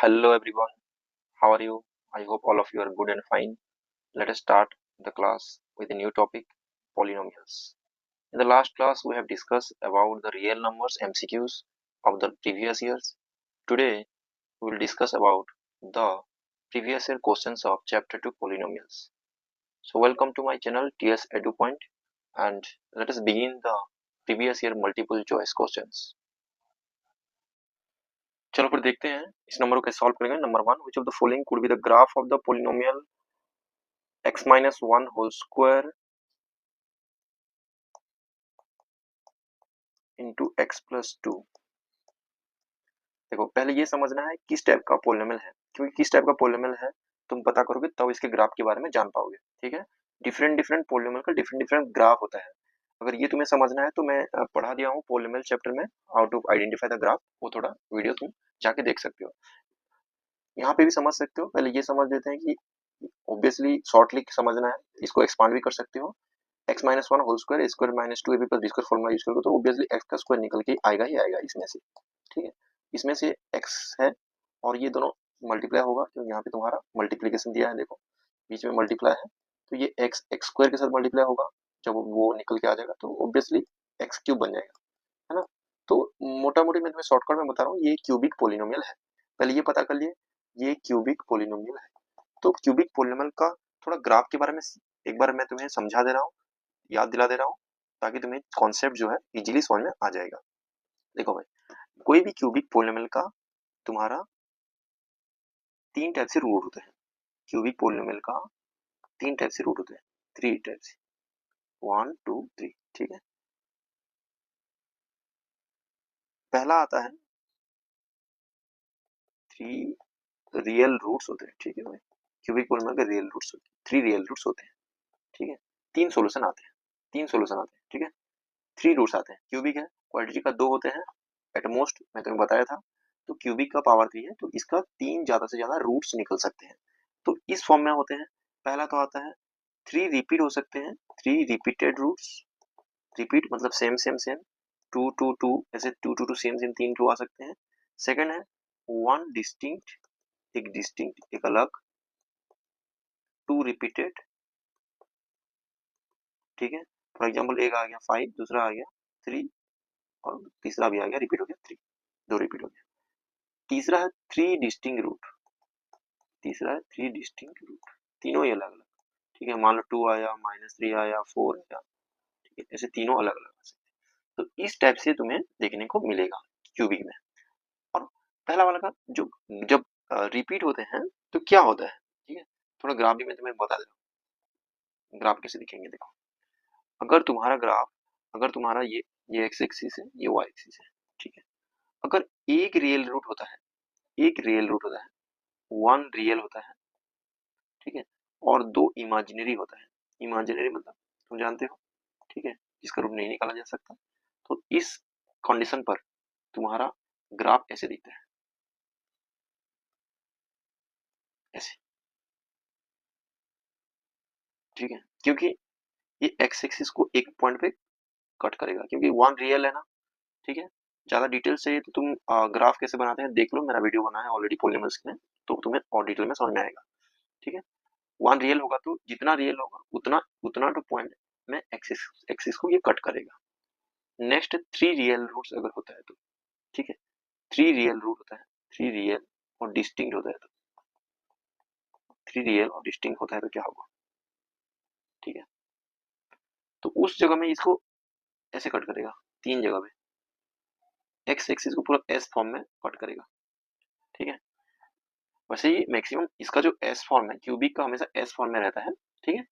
Hello everyone, how are you? I hope all of you are good and fine. Let us start the class with a new topic, polynomials. In the last class, we have discussed about the real numbers MCQs of the previous years. Today, we will discuss about the previous year questions of chapter 2 polynomials. So welcome to my channel TS EduPoint and let us begin the previous year multiple choice questions. चलो फिर देखते हैं इस number को कैसे solve करेंगे. Number 1, which of the following could be the graph of the polynomial x minus 1 whole square into x plus 2. देखो पहले ये समझना है किस टाइप का पोलिनोमियल है, क्योंकि किस टाइप का पोलिनोमियल है तुम पता करोगे तब इसके ग्राफ के बारे में जान पाओगे. ठीक है, डिफरेंट डिफरेंट पोलिनोमियल का डिफरेंट डिफरेंट ग्राफ होता है. अगर ये तुम्हें समझना है तो मैं पढ़ा दिया हूँ पोलिनोमियल चैप्टर में how to identify the graph. वो थोड़ा वीडियो तुम जाके देख सकते हो, यहाँ पे भी समझ सकते हो. पहले ये समझ लेते हैं कि ऑब्वियसली शॉर्टली समझना है, इसको एक्सपांड भी कर सकते हो. x minus 1 whole square square minus 2 plus B square formula use करोगे तो ऑब्वियसली x का स्क्वायर निकल के आएगा ही आएगा इसमें से. ठीक है, इसमें से x है और ये दोनों मल्टीप्लाई होगा क्योंकि यहाँ पे तुम्हारा मल्टीप्लीकेशन दिया है. देखो बीच में मल्टीप्लाई है तो ये x x स्क्वायर के साथ मल्टीप्लाई होगा. जब वो निकल के आ जाएगा तो ऑब्वियसली x क्यूब बन जाएगा, है ना. तो मोटा मोटी मैं तुम्हें शॉर्टकट में बता रहा हूँ, ये क्यूबिक पोलिनोमियल है. पहले ये पता कर लिए ये क्यूबिक पोलिनोमियल है. तो क्यूबिक पोलिनोमियल का थोड़ा ग्राफ के बारे में एक बार मैं तुम्हें समझा दे रहा हूँ, याद दिला दे रहा हूँ ताकि तुम्हें कॉन्सेप्ट जो है इजीली समझ में आ जाएगा. देखो भाई, कोई भी क्यूबिक पोलिनोमियल का तुम्हारा तीन टाइप से रूट होते हैं. क्यूबिक पोलिनोमियल का तीन टाइप से रूट होते हैं, थ्री टाइप से, 1 2 3. ठीक है, पहला आता है थ्री रियल रूट्स होते हैं. ठीक है भाई, क्यूबिक पोलिनोमियल के रियल रूट्स होते हैं, थ्री रियल रूट्स होते हैं. ठीक है, तीन सॉल्यूशन आते हैं, तीन सॉल्यूशन आते हैं. ठीक है, थ्री रूट्स आते हैं. क्यूबिक है, क्वाड्रेटिक का दो होते हैं एटमोस्ट, मैं तुम्हें बताया था. तो क्यूबिक का पावर थ्री है तो इसका तीन ज्यादा से ज्यादा रूट्स निकल सकते हैं. तो इस फॉर्म में होते हैं. पहला तो आता है थ्री रिपीट हो सकते हैं, थ्री रिपीटेड रूट्स. रिपीट मतलब same same same, two two two, ऐसे two two two same same तीन टू आ सकते हैं. सेकंड है वन डिस्टिंक्ट, एक डिस्टिंक्ट एक अलग, टू रिपीटेड. ठीक है, फॉर एग्जाम्पल एक आ गया फाइव, दूसरा आ गया थ्री और तीसरा भी आ गया रिपीट हो गया थ्री, दो रिपीट हो गया. तीसरा है थ्री डिस्टिंग रूट, तीसरा है थ्री डिस्टिंग रूट, तीनों ही अलग अलग. ठीक है, मान लो टू आया, माइनस थ्री आया, फोर आया. ठीक है, ऐसे तीनों अलग अलग आ सकते हैं. तो इस टाइप से तुम्हें देखने को मिलेगा क्यूबिक में. और पहला वाला का जो जब रिपीट होते हैं तो क्या होता है. ठीक है, थोड़ा ग्राफ भी मैं तुम्हें बता दे रहा हूँ, ग्राफ कैसे दिखेंगे. देखो अगर तुम्हारा ग्राफ, अगर तुम्हारा ये एक्स एक्सिस है, ये वाई एक्सिस है. ठीक है, अगर एक रियल रूट होता है, एक रियल रूट होता है, वन रियल होता है. ठीक है, और दो इमेजिनरी होता है. इमेजिनरी मतलब तुम जानते हो. ठीक है, जिसका रूट नहीं निकाला जा सकता. तो इस कंडीशन पर तुम्हारा ग्राफ ऐसे दिखता है, ऐसे. ठीक है, क्योंकि ये एक्स एक्सिस को एक पॉइंट पे कट करेगा क्योंकि वन रियल है ना. ठीक है, ज्यादा डिटेल चाहिए तो तुम ग्राफ कैसे बनाते हैं देख लो, मेरा वीडियो बना है ऑलरेडी पॉलीमर्स में, तो तुम्हें और डिटेल में समझ में आएगा. ठीक है, वन रियल होगा तो जितना रियल होगा उतना उतना तो पॉइंट में एक्सिस एक्सिस को ये कट करेगा. नेक्स्ट थ्री रियल रूट्स अगर होता है तो. ठीक है, थ्री रियल रूट होता है, थ्री रियल और डिस्टिंक्ट होता है तो, थ्री रियल और डिस्टिंक्ट होता है तो क्या होगा. ठीक है, तो उस जगह में इसको ऐसे कट करेगा, तीन जगह में एक्स एक्सिस को पूरा एस फॉर्म में कट करेगा. ठीक है, वैसे ही मैक्सिमम इसका जो एस फॉर्म है क्यूबिक का हमेशा एस फॉर्म में रहता है. ठीक है,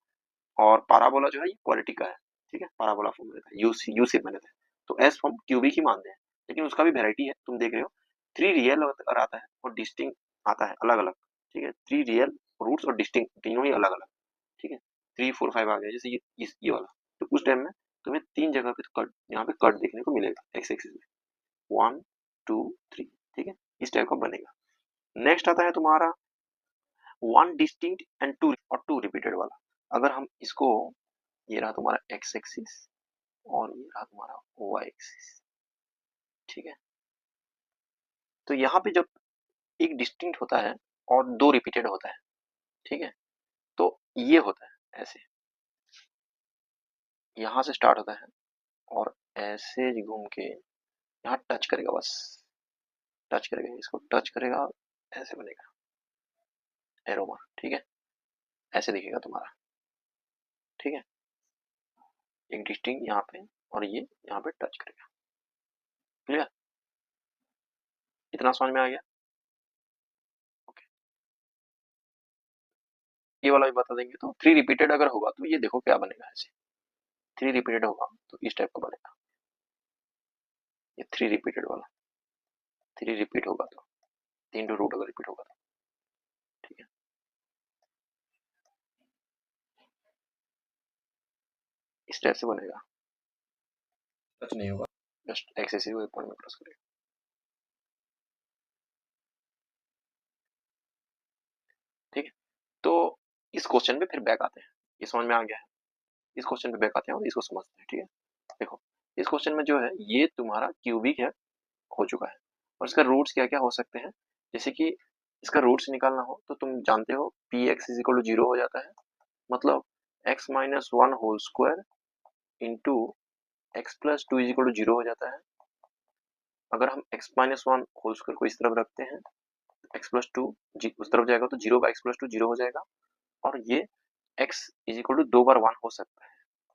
और पाराबोला जो है ये क्वाड्रेटिक का है. ठीक है, पाराबोला फॉर्म में रहता है, यू शेप में रहता है. तो एस फॉर्म क्यूबिक ही मानते हैं, लेकिन उसका भी वेराइटी है, तुम देख रहे हो. थ्री रियल और आता है और डिस्टिंग आता है अलग अलग. ठीक है, थ्री रियल रूट्स और डिस्टिंग तीनों ही अलग अलग. ठीक है, थ्री फोर फाइव आ गया जैसे ये वाला. तो उस टाइम में तुम्हें तीन जगह पे कट, यहाँ पे कट देखने को मिलेगा एक्स एक्सिस में, वन टू थ्री. ठीक है, इस टाइप का बनेगा. नेक्स्ट आता है तुम्हारा वन डिस्टिंक्ट एंड टू और टू रिपीटेड वाला. अगर हम इसको, ये रहा तुम्हारा एक्स एक्सिस और ये रहा तुम्हारा वाई एक्सिस. ठीक है, तो यहाँ पे जब एक डिस्टिंक्ट होता है और दो रिपीटेड होता है, ठीक है। तो ये होता है ऐसे, यहाँ से स्टार्ट होता है और ऐसे घूम के यहाँ टच करेगा, बस टच करेगा, इसको टच करेगा, ऐसे बनेगा एरो मार्क, ठीक है। ऐसे दिखेगा तुम्हारा, ठीक है। एक डिस्टिंक्ट यहाँ पे और ये यहाँ पे टच करेगा, क्लियर? इतना समझ में आ गया? ओके, ये वाला भी बता देंगे। तो 3 रिपीटेड अगर होगा तो ये देखो क्या बनेगा, ऐसे 3 रिपीटेड होगा तो इस टाइप का बनेगा, ये 3 रिपीटेड वाला, 3 रिपीट होगा तो 3 रूट अगर रिपीट होगा तो, ठीक है। इस टाइप से बनेगा, टच नहीं होगा, जस्ट एक्सेसिव पॉइंट में क्रॉस करेगा, ठीक है। तो इस क्वेश्चन पे फिर बैक आते हैं, ये समझ में आ गया है। इस क्वेश्चन पे बैक आते हैं और इसको समझते हैं, ठीक है। देखो इस क्वेश्चन में जो है ये तुम्हारा क्यूबिक है, हो चुका है, और इसका रूट्स क्या क्या हो सकते हैं। जैसे कि इसका रूट्स निकालना हो तो तुम जानते हो P X is equal to 0 हो जाता है, मतलब x minus 1 whole square into X plus 2 is equal to 0 हो जाता है। अगर हम x माइनस 1 होल स्क्वायर को इस तरफ रखते हैं, x प्लस 2 उस तरफ जाएगा तो 0 बाई एक्स प्लस 2 0 हो जाएगा, और ये x इज इक्वल टू 2 बार 1 हो सकता है,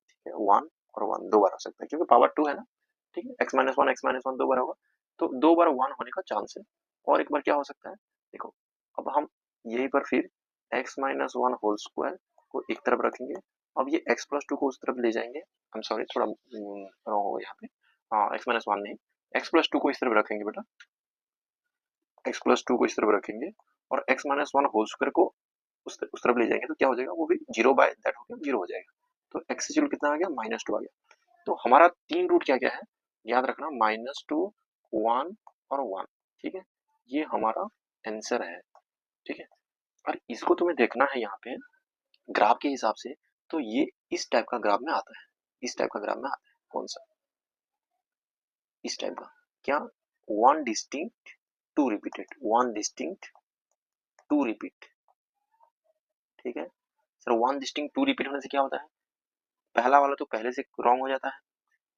ठीक है। 1 और 1 दो बार हो सकता है क्योंकि पावर 2 है ना, ठीक है। x माइनस 1 दो बार होगा, तो दो बार 1 होने का चांस है। और एक बार क्या हो सकता है, देखो अब हम यही पर फिर x माइनस 1 होल स्क्वायर को एक तरफ रखेंगे, अब ये x प्लस 2 को उस तरफ ले जाएंगे, आई एम सॉरी थोड़ा रॉन्ग हो गया यहाँ पे, हाँ x माइनस 1 नहीं, x प्लस 2 को इस तरफ रखेंगे बेटा, x प्लस 2 को इस तरफ रखेंगे और x माइनस 1 होल स्क्वायर को उस तरफ ले जाएंगे, तो क्या हो जाएगा, वो भी 0 बाय दैट हो गया, 0 हो जाएगा। तो x इक्वल कितना आ गया, -2 आ गया। तो हमारा 3 रूट क्या क्या है, याद रखना, -2, 1 और 1, ठीक है। ये हमारा आंसर है, ठीक है। और इसको तुम्हें देखना है यहाँ पे ग्राफ के हिसाब से, तो ये इस टाइप का ग्राफ में आता है, इस टाइप का ग्राफ में आता है, कौन सा, इस टाइप का, क्या, 1 डिस्टिंक्ट 2 रिपीटेड, 1 डिस्टिंक्ट 2 रिपीट, ठीक है। सर 1 डिस्टिंक्ट 2 रिपीट होने से क्या होता है, पहला वाला तो पहले से रॉन्ग हो जाता है,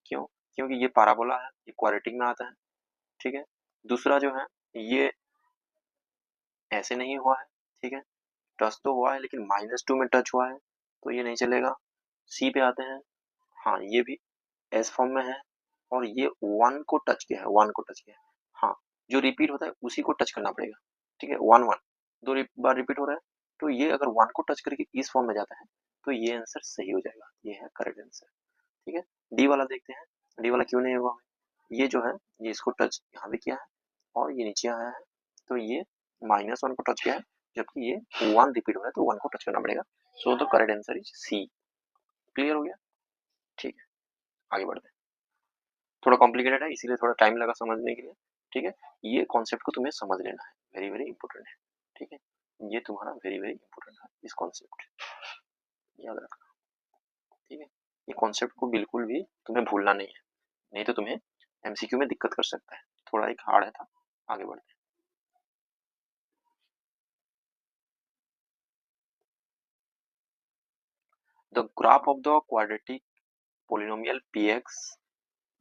क्यों, क्योंकि ये पैराबोला है, ये क्वाड्रेटिक में आता है, ठीक है। दूसरा जो है ये ऐसे नहीं हुआ है, ठीक है, टच तो हुआ है लेकिन -2 में टच हुआ है, तो ये नहीं चलेगा। सी पे आते हैं, हाँ ये भी एस फॉर्म में है और ये 1 को टच किया है, 1 को टच किया है, हाँ जो रिपीट होता है उसी को टच करना पड़ेगा, ठीक है। 1 1 दो बार रिपीट हो रहा है, तो ये अगर 1 को टच करके इस फॉर्म में जाता है तो ये आंसर सही हो जाएगा, ये है करेक्ट आंसर, ठीक है। डी वाला देखते हैं, डी वाला क्यों नहीं हुआ, ये जो है ये इसको टच यहाँ भी किया है और ये नीचे आया है, तो ये -1 को टच किया है, जबकि ये 1 रिपीट हो रहा है तो 1 को टच करना पड़ेगा, so the correct answer is C. Clear हो गया, ठीक है, आगे बढ़ते हैं। थोड़ा कॉम्प्लिकेटेड है इसीलिए थोड़ा टाइम लगा समझने के लिए, ठीक है। ये कॉन्सेप्ट को तुम्हें समझ लेना है, वेरी वेरी इंपॉर्टेंट है, ठीक है। ये तुम्हारा वेरी वेरी इंपॉर्टेंट है, इस कॉन्सेप्ट याद रखना, ठीक है। ये कॉन्सेप्ट को बिल्कुल भी तुम्हें भूलना नहीं है, नहीं तो तुम्हें एमसीक्यू में दिक्कत कर सकता है, थोड़ा एक हार्ड है था। आगे बढ़ते हैं। The graph of the quadratic polynomial px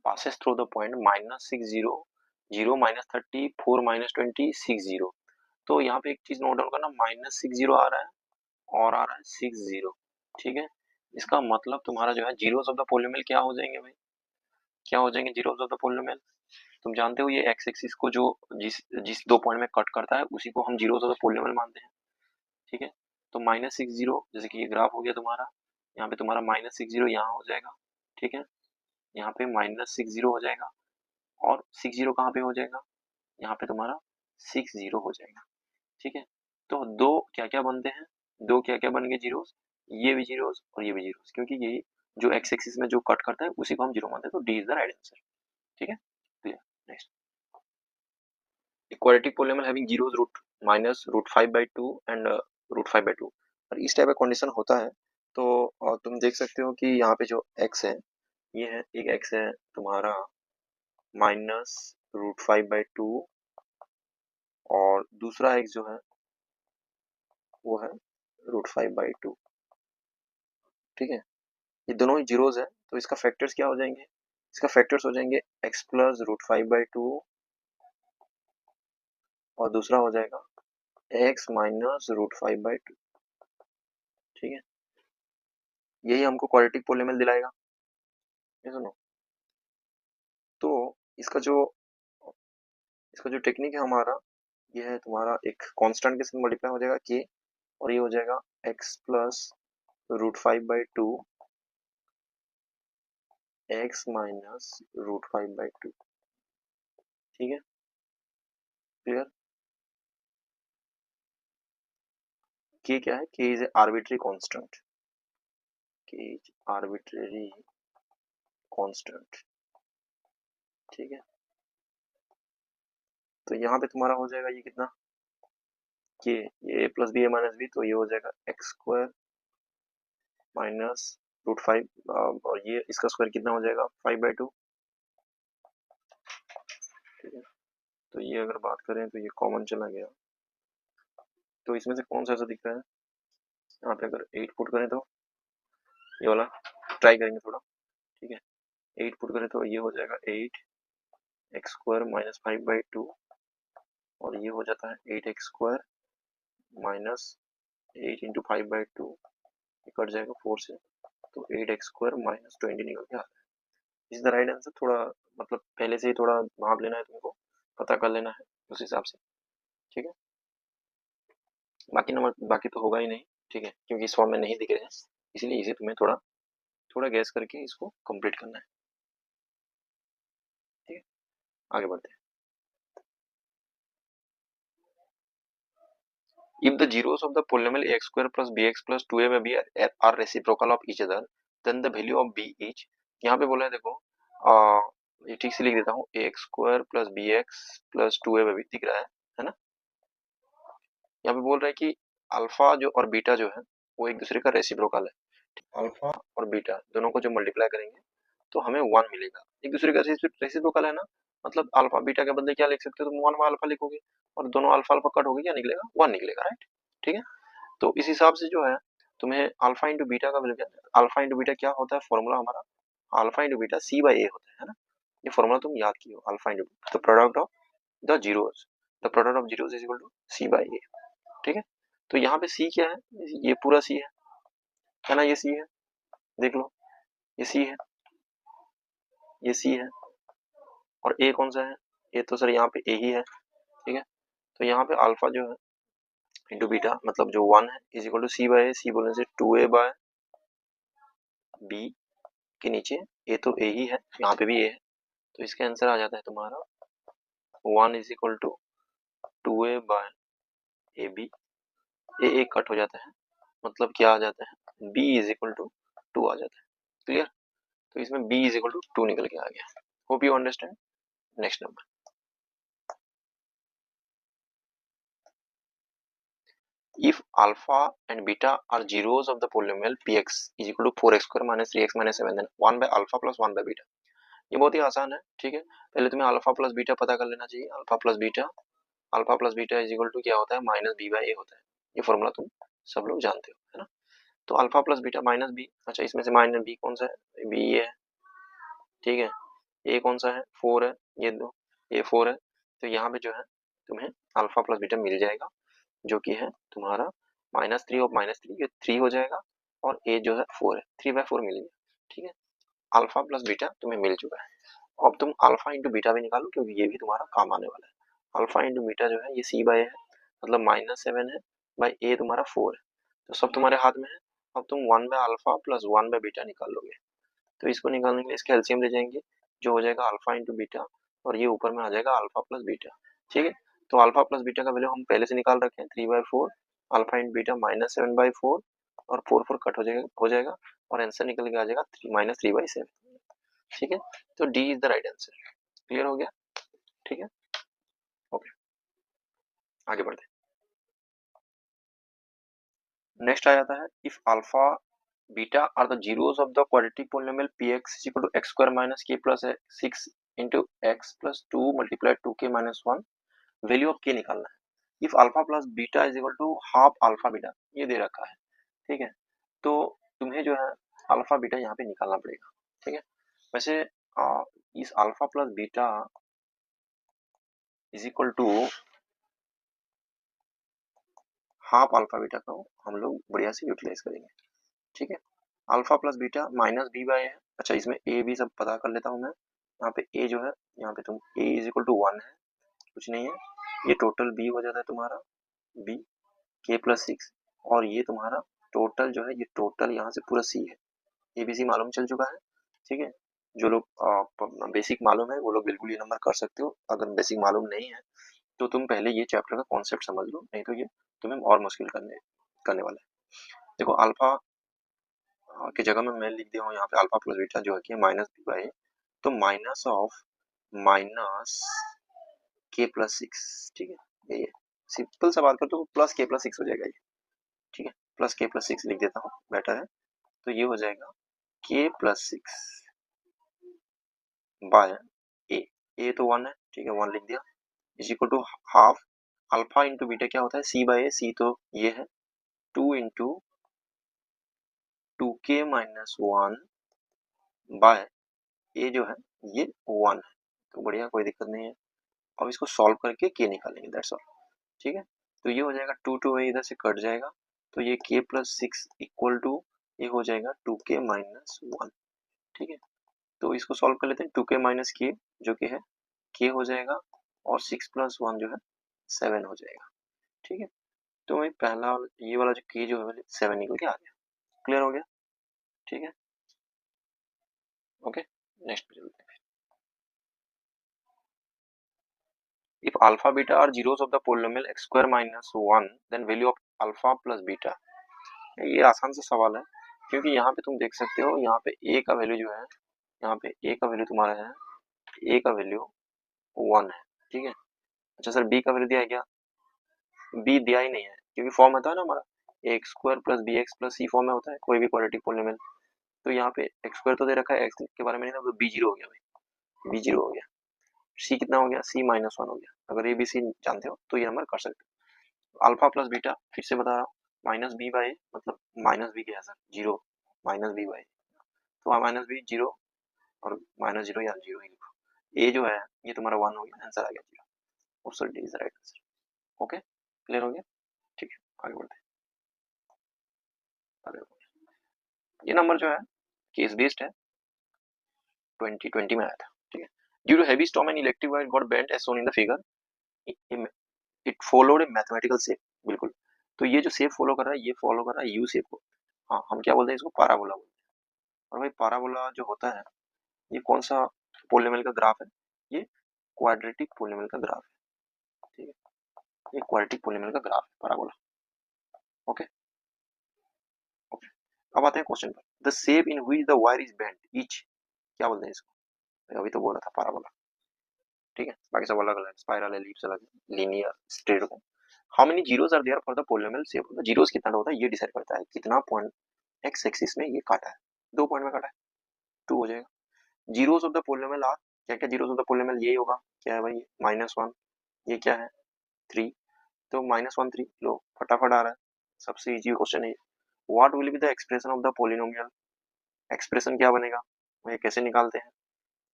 passes through the point -60 0 -30 4 -20 60। तो यहाँ पे एक चीज नोट डाउन करना, -60 आ रहा है और आ रहा है 60, ठीक है। इसका मतलब तुम्हारा जो है जीरोस ऑफ द पोलिनोमियल क्या हो जाएंगे भाई, क्या हो जाएंगे जीरोस ऑफ द पोलिनोमियल, तुम जानते हो ये एक्स एक्सिस को जो जिस जिस दो पॉइंट में कट करता है उसी को हम जीरोस ऑफ द पोलिनोमियल मानते हैं, ठीक है। तो -60 जैसे कि ये ग्राफ हो गया तुम्हारा, यहाँ पे तुम्हारा -60 यहाँ हो जाएगा, ठीक है, यहाँ पे -60 हो जाएगा, और 60 कहाँ पे हो जाएगा, यहाँ पे तुम्हारा 60 हो जाएगा, ठीक है। तो दो क्या क्या बनते हैं, दो क्या क्या बन गए जीरोस, ये भी जीरोस और ये भी जीरोस, क्योंकि ये जो एक्स एक्सिस में जो कट करता है उसी को हम जीरो मानते हैं, तो D is the right answer, ठीक है। Clear, next, quadratic polynomial having zeros root -√5/2 and √5/2, और इस टाइप का कंडीशन होता है तो तुम देख सकते हो कि यहाँ पे जो x है, ये है एक x है तुम्हारा -√5/2 और दूसरा x जो है वो है √5/2। ठीक है, ये दोनों ही जीरोज है, तो इसका फैक्टर्स क्या हो जाएंगे, इसका फैक्टर्स हो जाएंगे x प्लस √5/2 और दूसरा हो जाएगा x माइनस √5/2। ठीक है, यही हमको क्वाड्रेटिक पोलिनोमियल दिलाएगा। ये सुनो, तो इसका जो टेक्निक है हमारा, ये है तुम्हारा एक कांस्टेंट के साथ मल्टीप्लाई हो जाएगा k, और ये हो जाएगा x प्लस √5/2 x माइनस √5/2। ठीक है, क्लियर। k क्या है, k is a arbitrary constant, k is arbitrary constant. ठीक है, तो यहाँ पे तुम्हारा हो जाएगा ये कितना, k, ये a plus B A minus B, तो ये हो जाएगा x² माइनस √5, और ये इसका स्क्वायर कितना हो जाएगा 5/2। ठीक है, तो ये अगर बात करें तो ये कॉमन चला गया, तो इसमें से कौन सा ऐसा दिख रहा है, यहाँ पे अगर 8 पुट करें तो ये वाला ट्राई करेंगे थोड़ा। ठीक है, 8 पुट करें तो ये हो जाएगा 8x² माइनस 5/2, और ये हो जाता है 8x² माइनस 8 इंटू 5/2, ये कट जाएगा 4 से, तो 8x² माइनस 20 निकल के आता है। Is the right answer. थोड़ा मतलब पहले से ही थोड़ा भाप लेना है तुमको, पता कर लेना है उस हिसाब से। ठीक है, बाकी नंबर बाकी तो होगा ही नहीं। ठीक है, क्योंकि इस फॉर्म में नहीं दिख रहे हैं, इसलिए इसे तुम्हें थोड़ा थोड़ा गैस करके इसको कंप्लीट करना है। ठीक है, आगे बढ़ते हैं। If the zeros of the polynomial ax² plus bx plus 2a में भी are reciprocal of each other, then the value of b is, यहाँ पे बोला है देखो, ये ठीक से लिख देता हूँ, ax² plus bx plus 2a में भी दिख रहा है ना। यहाँ पे बोल रहा है कि अल्फा जो और बीटा जो है वो एक दूसरे का रेसिप्रोकल है। अल्फा और बीटा दोनों को जो मल्टीप्लाई करेंगे तो हमें 1 मिलेगा, एक दूसरे का रेसिप्रोकल है ना, मतलब अल्फा बीटा के बदले क्या लिख सकते हो तुम, 1 अल्फा लिखोगे, और दोनों अल्फा अल्फा कट होगी, क्या निकलेगा 1 निकलेगा, राइट। ठीक है, तो इस हिसाब से जो है तुम्हें अल्फा इंटू बीटा का वैल्यू, अल्फा इंटू बीटा क्या होता है, फॉर्मूला हमारा अल्फा इंटू बीटा c/a होता है ना, ये फॉर्मूला तुम याद किए हो, alpha into the product of the zeros, the product of zeros is equal to c/a। ठीक है, तो यहाँ पे c क्या है, ये पूरा c है ना, ये c है, देख लो ये c है, ये c है, और a कौन सा है, ये तो सर यहाँ पे a ही है। ठीक है, तो यहाँ पे अल्फा जो है इंटू बीटा मतलब जो 1 है is equal to c/a, c बोलने से 2a/b के नीचे a तो a ही है, यहाँ पे भी a है, तो इसका आंसर आ जाता है तुम्हारा 1 is equal to 2a/ab। a एक कट हो जाता है, मतलब क्या आ जाता है, b इज इक्वल टू 2 आ जाता है। क्लियर, तो इसमें b इज इक्वल टू 2 निकल के आ गया। Hope you understand. Next number, if alpha and beta are zeros of the polynomial px is equal to 4x² minus 3x minus 7, then 1 by alpha plus 1 by beta। ये बहुत ही आसान है। ठीक है, पहले तुम्हें अल्फा प्लस बीटा पता कर लेना चाहिए। Alpha plus beta is equal to क्या होता है, माइनस बी बाई ए होता है। ये फॉर्मूला तुम सब लोग जानते हो, है ना। तो alpha plus beta minus B, अच्छा इसमें से माइनस बी कौन सा है, बी ये है। ठीक है, ए कौन सा है, 4 है, ये दो, ये 4 है, तो यहाँ पे जो है तुम्हें अल्फा प्लस बीटा मिल जाएगा, जो कि है तुम्हारा -3 और -3, ये 3 हो जाएगा, और ए जो है 4 है, 3/4 मिल गया। ठीक है, अल्फा प्लस बीटा तुम्हें मिल चुका है। अब तुम अल्फा इंटू बीटा भी निकालो, क्योंकि ये भी तुम्हारा काम आने वाला है। अल्फा इंटू बीटा जो है ये c/a है, मतलब -7 है, बाई ए तुम्हारा 4 है, तो सब तुम्हारे हाथ में है। अब तुम 1 by alpha plus 1 by beta निकाल लोगे, तो इसको निकालने के लिए इसका एलसीएम ले जाएंगे, जो हो जाएगा अल्फा इंटू बीटा, और ये ऊपर में आ जाएगा अल्फा प्लस बीटा। ठीक है, तो अल्फा प्लस बीटा का वैल्यू हम पहले से निकाल रखे हैं, 3/4 अल्फा इंटू बीटा -7/4, और 4 कट हो जाएगा, और आंसर निकल के आ जाएगा -3/7। ठीक है, तो D is the right answer. Clear हो गया। ठीक है, ओके, आगे बढ़ते हैं। नेक्स्ट आ जाता है, if alpha beta are the zeros of the quadratic polynomial px is equal to x² minus k plus 6 into x plus 2 multiply 2k minus 1, value of k निकालना है। If alpha plus beta is equal to half alpha beta, ये दे रखा है, ठीक है। तो तुम्हें जो है अल्फा बीटा यहाँ पे निकालना पड़ेगा, ठीक है। वैसे इस alpha plus beta is equal to half alpha beta को हम लोग बढ़िया से यूटिलाइज करेंगे, ठीक है। Alpha plus beta minus B by है। अच्छा, इसमें ए भी सब पता कर लेता हूँ मैं। यहाँ पे ए जो है, यहाँ पे तुम ए इज इक्वल टू 1 है, कुछ नहीं है। ये टोटल बी हो जाता है तुम्हारा बी के प्लस 6, और ये तुम्हारा टोटल जो है, ये टोटल यहाँ से पूरा सी है। एबीसी मालूम चल चुका है, ठीक है। जो लोग बेसिक मालूम है वो लोग बिल्कुल ये नंबर कर सकते हो। अगर बेसिक मालूम नहीं है तो तुम पहले ये चैप्टर का कॉन्सेप्ट समझ लो, नहीं तो ये तुम्हें और मुश्किल करने करने वाला है। देखो अल्फा की जगह में मैं लिख दिया हूँ यहाँ पे अल्फा प्लस बीटा जो है कि माइनस बी बाई, तो माइनस ऑफ माइनस के प्लस 6, ठीक है। ये सिंपल सा बात कर तो प्लस के प्लस 6 हो जाएगा ये, ठीक है। प्लस के प्लस 6 लिख देता हूँ, बेटर है। तो ये हो जाएगा के प्लस 6 बाय ए तो 1 है, ठीक है, 1 लिख दिया, is equal to half alpha into beta क्या होता है, सी बाय ए, सी तो ये है 2 इंटू 2k-1 बाय ए जो है ये 1 है। तो बढ़िया, कोई दिक्कत नहीं है। अब इसको सॉल्व करके के निकालेंगे, दैट्स ऑल, ठीक है। तो ये हो जाएगा 2 इधर से कट जाएगा, तो ये k प्लस 6 इक्वल टू ये हो जाएगा 2k-1, ठीक है। तो इसको सॉल्व कर लेते हैं, 2k माइनस के जो कि है k हो जाएगा, और 6 प्लस 1 जो है 7 हो जाएगा, ठीक है। तो वही पहला ये वाला जो k जो है 7 निकल के आ गया। क्लियर हो गया, ठीक है, ओके। नेक्स्ट पे चलते हैं। If alpha beta are zeros of the polynomial x square minus 1 then value of alpha plus beta. ये आसान सा सवाल है, क्योंकि यहाँ पे तुम देख सकते हो, यहाँ पे a का वैल्यू जो है, यहाँ पे a का वैल्यू तुम्हारा है, a का वैल्यू 1 है, ठीक है। अच्छा सर, b का वैल्यू दिया है क्या? b दिया ही नहीं है, क्योंकि फॉर्म होता है ना हमारा x square plus b x plus c, form में होता है कोई भी क्वाड्रेटिक पोलिनोमियल। तो यहाँ पे एक्स स्क्वायर तो दे रखा है, एक्स के बारे में नहीं था, तो बी जीरो हो गया भाई, बी जीरो हो गया। सी कितना हो गया, सी माइनस 1 हो गया। अगर ए बी सी जानते हो तो ये नंबर कर सकते हो। अल्फा प्लस बीटा फिर से बता रहा हूँ, माइनस बी बाई, मतलब माइनस बी क्या है sir, zero, minus B by, तो माइनस बी जीरो, और माइनस जीरो या जीरो ही लिखो। ए जो है ये तुम्हारा 1 हो गया, आंसर आ गया zero. Option D is right answer. Okay, clear हो गया, ठीक है, आगे बढ़ते हैं। ये नंबर जो है केस बेस्ड है, 2020 में आया था, ठीक है। Due to heavy storm and electric wire got bent as shown in the figure, it followed a mathematical shape, बिल्कुल। तो ये जो शेप फॉलो कर रहा है, ये फॉलो कर रहा है यू शेप को। हाँ, हम क्या बोलते हैं इसको, पाराबोला बोलते हैं। और भाई पाराबोला जो होता है, ये कौन सा पोलिनोमियल का ग्राफ है, ये क्वाड्रेटिक पोलिनोमियल का ग्राफ है, ठीक है। ये क्वाड्रेटिक पोलिनोमियल का ग्राफ है पाराबोला, ओके ओके। अब आते हैं क्वेश्चन पर, the shape in which the wire is bent each, क्या बोलते हैं इसको, अभी तो बोल रहा था पाराबोला, ठीक है। बाकी सब अलग अलग, स्पाइरल, एलिप्स अलग, linear, straight. How many zeros are there for the polynomial shape, zeros कितना होता है ये डिसाइड करता है कितना पॉइंट एक्स एक्सिस में ये काटा है, 2 पॉइंट में काटा है, 2 हो जाएगा। Zeros of the polynomial are, क्या क्या जीरोस ऑफ द पोलिनोमियल, ये होगा, क्या है भाई, -1, ये क्या है 3, तो -1 3 लो, फटाफट आ रहा है, सबसे इजी क्वेश्चन है ये। What will be the expression of the polynomial, expression क्या बनेगा भाई, कैसे निकालते हैं,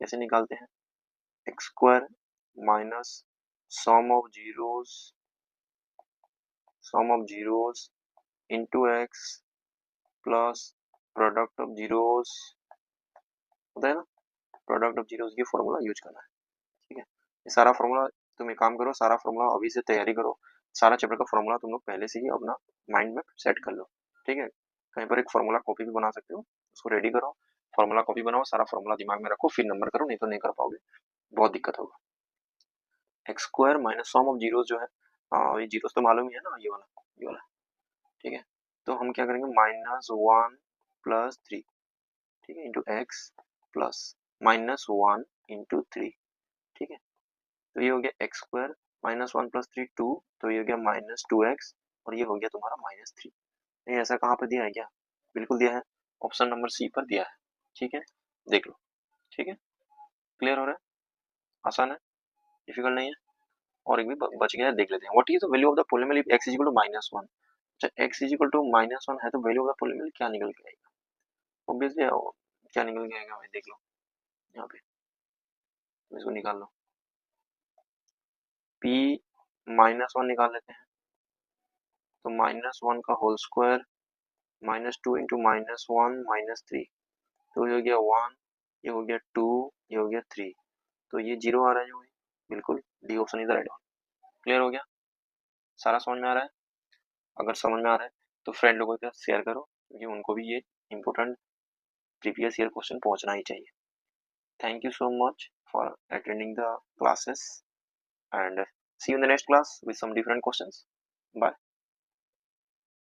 कैसे निकालते हैं, X square minus sum of zeros, sum of zeros into X plus product of zeros, होता है ना, प्रोडक्ट ऑफ जीरोस, ये फॉर्मूला यूज करना है, ठीक है। ये सारा फॉर्मूला, तुम एक काम करो, सारा फॉर्मूला अभी से तैयारी करो, सारा चैप्टर का फॉर्मूला तुम लोग पहले से ही अपना माइंड में सेट कर लो, ठीक है। कहीं पर एक फॉर्मूला कॉपी भी बना सकते हो, उसको रेडी करो, फॉर्मूला कॉपी बनाओ, सारा फॉर्मूला दिमाग में रखो, फिर नंबर करो, नहीं तो नहीं कर पाओगे, बहुत दिक्कत होगा। X square minus sum of zeros जो है, ये जीरोस तो मालूम ही है ना, ये वाला, ठीक है। तो हम क्या करेंगे, -1 प्लस 3, ठीक है, इंटू एक्स प्लस -1 इंटू 3, ठीक है। तो ये हो गया एक्स स्क्वायर, -1 प्लस 3 2, तो ये हो गया -2x, और ये हो गया तुम्हारा -3। ये ऐसा कहाँ पर दिया है क्या, बिल्कुल दिया है, ऑप्शन नंबर सी पर दिया है, ठीक है, देख लो, ठीक है। क्लियर हो रहा है, आसान है, डिफिकल्ट नहीं है, और एक भी बच गया है, देख लेते हैं। What is the value of the polynomial if x equal to -1? अच्छा, x इक्वल टू -1 है तो वैल्यू ऑफ द पोलिनोमियल क्या निकल के आएगा? ऑब्वियसली क्या निकल के आएगा भाई, देख लो यहाँ पे, इसको निकाल लो। p -1 निकाल लेते हैं, तो -1 का होल स्क्वायर -2 इंटू -1 -3, तो ये हो गया 1, ये हो गया 2, ये हो गया 3, तो ये 0 आ रहा है जो भाई, बिल्कुल D option is the right one. Clear हो गया? सारा समझ में आ रहा है? अगर समझ में आ रहा है तो फ्रेंड लोगों के साथ शेयर करो, क्योंकि उनको भी ये इंपॉर्टेंट प्रीवियस ईयर क्वेश्चन पहुंचना ही चाहिए। Thank you so much for attending the classes and see you in the next class with some different questions. Bye.